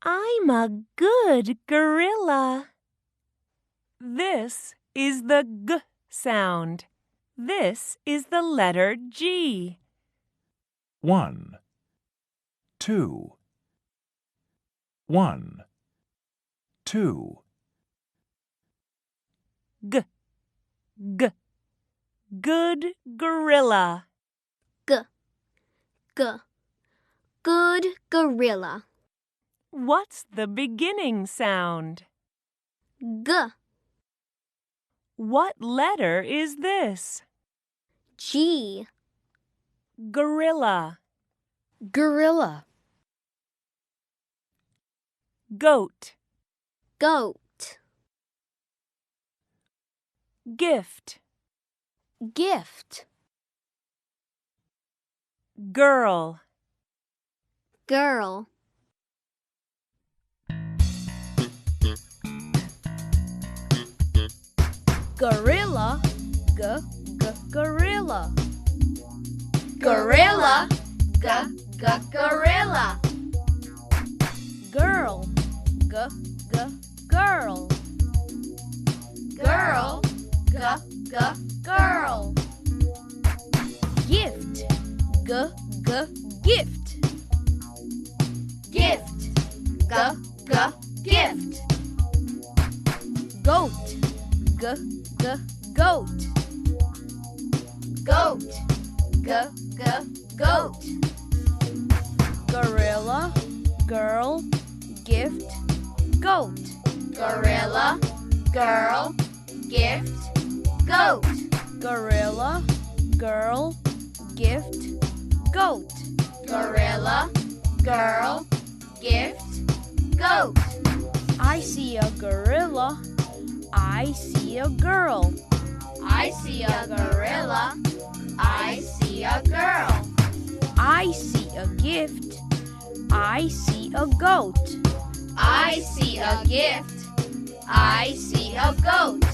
I'm a good gorilla. This is the G sound. This is the letter G. 1, 2, 1, 2. G, G, good gorilla. G, G, good gorilla. What's the beginning sound? G, What letter is this? G, Gorilla. gorilla, Goat. goat, Gift. gift, Girl. girl. gorilla, gorilla, Gorilla, gorilla. girl, girl, Girl, girl. gift, gift, Gift, gift. goat, goat, Goat, goat. gorilla, girl, gift, goat, Gorilla, girl, gift, goat. gorilla, girl, gift, goat, Gorilla, girl, gift, goat. I see a gorilla, I see a girl, I see a gorilla, I see a girl. I see a gift, I see a goat, I see a gift, I see a goat.